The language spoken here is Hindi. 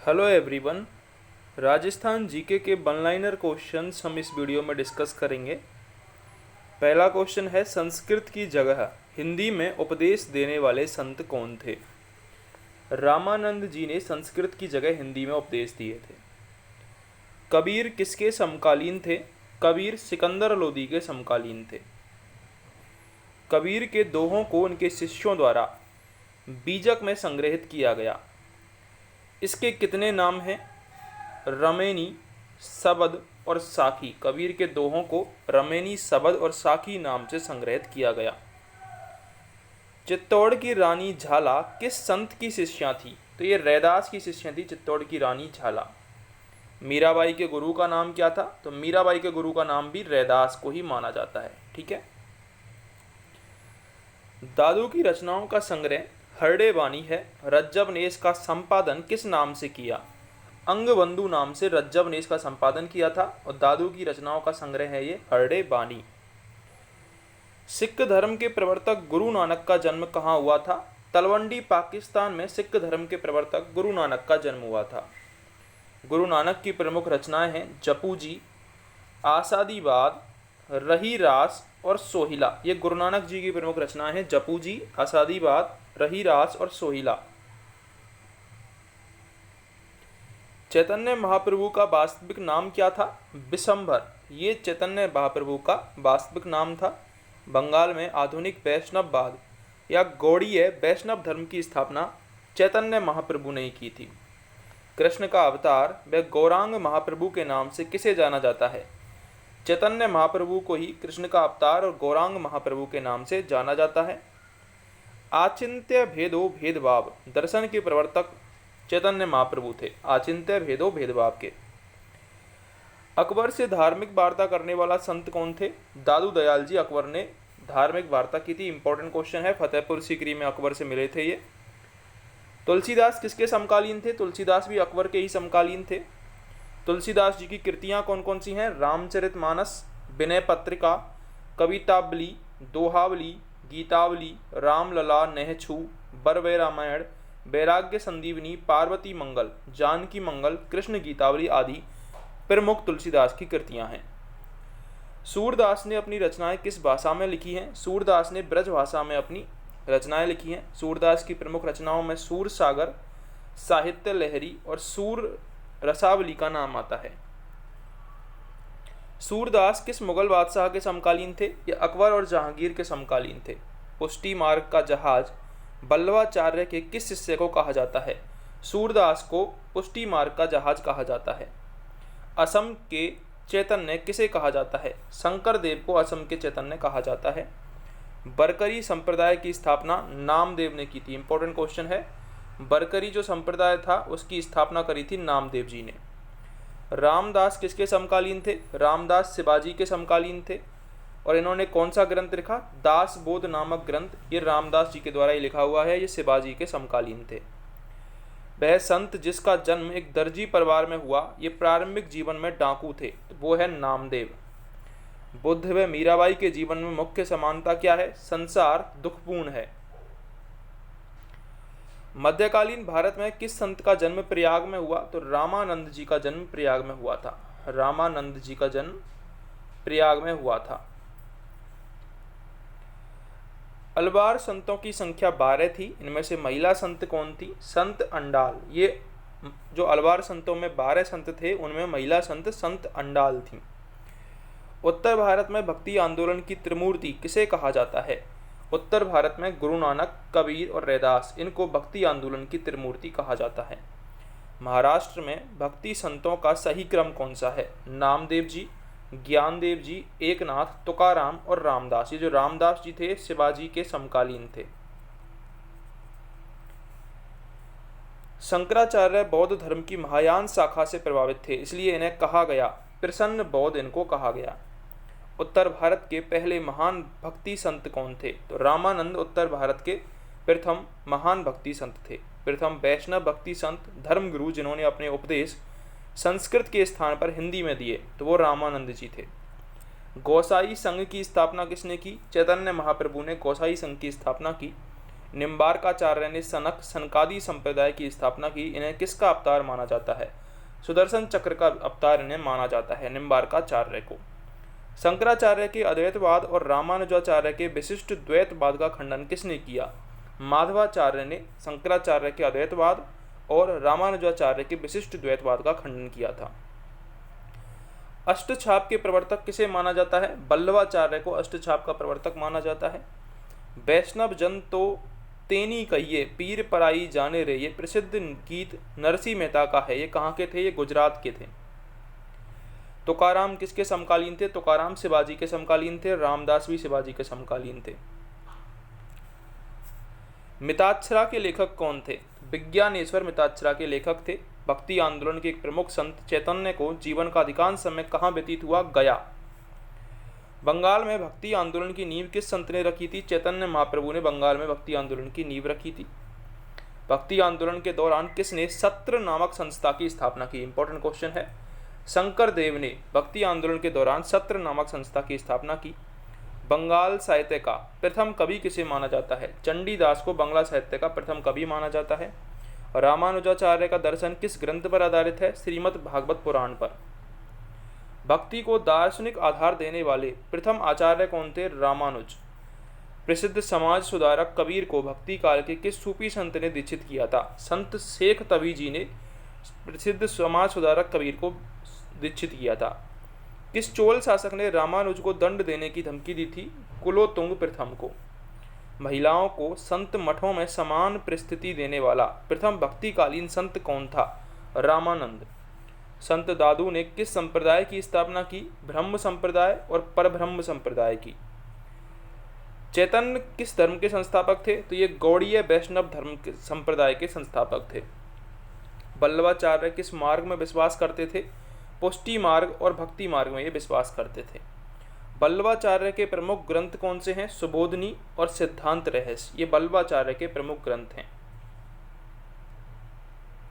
Hello everyone. राजस्थान जीके के वन लाइनर क्वेश्चंस हम इस वीडियो में डिस्कस करेंगे। पहला क्वेश्चन है, संस्कृत की जगह हिंदी में उपदेश देने वाले संत कौन थे? रामानंद जी ने संस्कृत की जगह हिंदी में उपदेश दिए थे। कबीर किसके समकालीन थे? कबीर सिकंदर लोदी के समकालीन थे। कबीर के दोहों को उनके शिष्यों द्वारा बीजक में संग्रहित किया गया। इसके कितने नाम हैं? रमेनी, सबद और साखी। कबीर के दोहों को रमेनी, सबद और साखी नाम से संग्रहित किया गया। चित्तौड़ की रानी झाला किस संत की शिष्या थी? तो ये रैदास की शिष्या थी चित्तौड़ की रानी झाला। मीराबाई के गुरु का नाम क्या था? तो मीराबाई के गुरु का नाम भी रैदास को ही माना जाता है। ठीक है। दादू की रचनाओं का संग्रह हरडे बानी है। रज्जब ने इसका संपादन किस नाम से किया? अंगबंधु नाम से रज्जब ने इसका संपादन किया था और दादू की रचनाओं का संग्रह है ये हरडे बानी। सिख धर्म के प्रवर्तक गुरु नानक का जन्म कहाँ हुआ था? तलवंडी, पाकिस्तान में सिख धर्म के प्रवर्तक गुरु नानक का जन्म हुआ था। गुरु नानक की प्रमुख रचनाएं हैं जपू जी, आसादीबाद, रही रास और सोहिला। ये गुरु नानक जी की प्रमुख रचनाएं हैं जपू जी, आसादीबाद, रही रास और सोहिला। चैतन्य महाप्रभु का वास्तविक नाम क्या था? बिशंभर। ये चैतन्य महाप्रभु का वास्तविक नाम था। बंगाल में आधुनिक वैष्णववाद या गौड़ीय वैष्णव धर्म की स्थापना चैतन्य महाप्रभु ने ही की थी। कृष्ण का अवतार व गौरांग महाप्रभु के नाम से किसे जाना जाता है? चैतन्य महाप्रभु को ही कृष्ण का अवतार और गौरांग महाप्रभु के नाम से जाना जाता है। आचिंत्य भेदो भेदभाव दर्शन के प्रवर्तक चैतन्य महाप्रभु थे। आचिंत्य भेदो भेदभाव के। अकबर से धार्मिक वार्ता करने वाला संत कौन थे? दादू दयाल जी अकबर ने धार्मिक वार्ता की थी। इंपॉर्टेंट क्वेश्चन है, फतेहपुर सीकरी में अकबर से मिले थे ये। तुलसीदास किसके समकालीन थे? तुलसीदास भी अकबर के ही समकालीन थे। तुलसीदास जी की कृतियां कौन कौन सी हैं? रामचरितमानस, विनय पत्रिका, कवितावली, दोहावली, गीतावली, रामलला, नेहछू, बरवे रामायण, वैराग्य संदीवनी, पार्वती मंगल, जानकी मंगल, कृष्ण गीतावली आदि प्रमुख तुलसीदास की कृतियां हैं। सूरदास ने अपनी रचनाएं किस भाषा में लिखी हैं? सूरदास ने ब्रज भाषा में अपनी रचनाएं लिखी हैं। सूरदास की प्रमुख रचनाओं में सूर सागर, साहित्य लहरी और सूर रसावली का नाम आता है। सूरदास किस मुगल बादशाह के समकालीन थे? ये अकबर और जहांगीर के समकालीन थे। पुष्टि मार्ग का जहाज बल्लवाचार्य के किस शिष्य को कहा जाता है? सूरदास को पुष्टि मार्ग का जहाज कहा जाता है। असम के चैतन्य किसे कहा जाता है? शंकर देव को असम के चैतन्य कहा जाता है। बरकरी संप्रदाय की स्थापना नामदेव ने की थी। इंपॉर्टेंट क्वेश्चन है। बरकरी जो संप्रदाय था उसकी स्थापना करी थी नामदेव जी ने। रामदास किसके समकालीन थे? रामदास शिवाजी के समकालीन थे। और इन्होंने कौन सा ग्रंथ लिखा? दास बोध नामक ग्रंथ। ये रामदास जी के द्वारा ही लिखा हुआ है। ये शिवाजी के समकालीन थे। वह संत जिसका जन्म एक दर्जी परिवार में हुआ, ये प्रारंभिक जीवन में डाकू थे, वो है नामदेव। बुद्ध व मीराबाई के जीवन में मुख्य समानता क्या है? संसार दुखपूर्ण है। मध्यकालीन भारत में किस संत का जन्म प्रयाग में हुआ? तो रामानंद जी का जन्म प्रयाग में हुआ था। रामानंद जी का जन्म प्रयाग में हुआ था। अलवार संतों की संख्या 12 थी। इनमें से महिला संत कौन थी? संत अंडाल। ये जो अलवार संतों में 12 संत थे उनमें महिला संत संत अंडाल थी। उत्तर भारत में भक्ति आंदोलन की त्रिमूर्ति किसे कहा जाता है? उत्तर भारत में गुरु नानक, कबीर और रैदास, इनको भक्ति आंदोलन की त्रिमूर्ति कहा जाता है। महाराष्ट्र में भक्ति संतों का सही क्रम कौन सा है? नामदेव जी, ज्ञानदेव जी, एकनाथ, तुकाराम और रामदास। ये जो रामदास जी थे शिवाजी के समकालीन थे। शंकराचार्य बौद्ध धर्म की महायान शाखा से प्रभावित थे, इसलिए इन्हें कहा गया प्रसन्न बौद्ध, इनको कहा गया। उत्तर भारत के पहले महान भक्ति संत कौन थे? तो रामानंद उत्तर भारत के प्रथम महान भक्ति संत थे। प्रथम वैष्णव भक्ति संत, धर्मगुरु जिन्होंने अपने उपदेश संस्कृत के स्थान पर हिंदी में दिए, तो वो रामानंद जी थे। गोसाई संघ की स्थापना किसने की? चैतन्य महाप्रभु ने गोसाई संघ की स्थापना की। निम्बार्काचार्य ने सनक सनकादि संप्रदाय की स्थापना की। इन्हें किसका अवतार माना जाता है? सुदर्शन चक्र का अवतार इन्हें माना जाता है, निम्बार्काचार्य को। शंकराचार्य के अद्वैतवाद और रामानुजाचार्य के विशिष्ट द्वैतवाद का खंडन किसने किया? माधवाचार्य ने शंकराचार्य के अद्वैतवाद और रामानुजाचार्य के विशिष्ट द्वैतवाद का खंडन किया था। अष्टछाप के प्रवर्तक किसे माना जाता है? वल्लभाचार्य को अष्टछाप का प्रवर्तक माना जाता है। वैष्णव जन तो तेनी कहिए पीर पराई जाने रे, ये प्रसिद्ध गीत नरसिंह मेहता का है। ये कहाँ के थे? ये गुजरात के थे। तुकाराम किसके समकालीन थे? तुकाराम शिवाजी के समकालीन थे। रामदास भी शिवाजी के समकालीन थे। मिताक्षरा के लेखक कौन थे? विज्ञानेश्वर मिताक्षरा के लेखक थे। भक्ति आंदोलन के एक प्रमुख संत चैतन्य को जीवन का अधिकांश समय कहाँ व्यतीत हुआ? गया। बंगाल में भक्ति आंदोलन की नींव किस संत ने रखी थी? चैतन्य महाप्रभु ने बंगाल में भक्ति आंदोलन की नींव रखी थी। भक्ति आंदोलन के दौरान किसने सत्र नामक संस्था की स्थापना की? इंपॉर्टेंट क्वेश्चन है। शंकर देव ने भक्ति आंदोलन के दौरान सत्र नामक संस्था की स्थापना की। बंगाल साहित्य का प्रथम कवि किसे माना जाता है? चंडीदास को बंगला साहित्य का प्रथम कवि माना जाता है। रामानुजाचार्य का दर्शन किस ग्रंथ पर आधारित है? श्रीमद् भागवत पुराण पर। भक्ति को दार्शनिक आधार देने वाले प्रथम आचार्य कौन थे? रामानुज। प्रसिद्ध समाज सुधारक कबीर को भक्ति काल के किस सूफी संत ने दीक्षित किया था? संत शेख तबी जी ने प्रसिद्ध समाज सुधारक कबीर को दीक्षित किया था। किस चोल शासक ने रामानुज को दंड देने की धमकी दी थी? कुलोतुंग प्रथम को। महिलाओं को संत मठों में समान परिस्थिति देने वाला प्रथम भक्तिकालीन संत कौन था? रामानंद। संत दादू ने किस संप्रदाय की स्थापना की? ब्रह्म संप्रदाय और परब्रह्म संप्रदाय की। चैतन्य किस धर्म के संस्थापक थे? तो ये गौड़ीय वैष्णव धर्म के संप्रदाय के संस्थापक थे। वल्लभाचार्य किस मार्ग में विश्वास करते थे? पुष्टि मार्ग और भक्ति मार्ग में ये विश्वास करते थे। वल्लभाचार्य के प्रमुख ग्रंथ कौन से हैं? सुबोधनी और सिद्धांत रहस्य, ये वल्लभाचार्य के प्रमुख ग्रंथ हैं।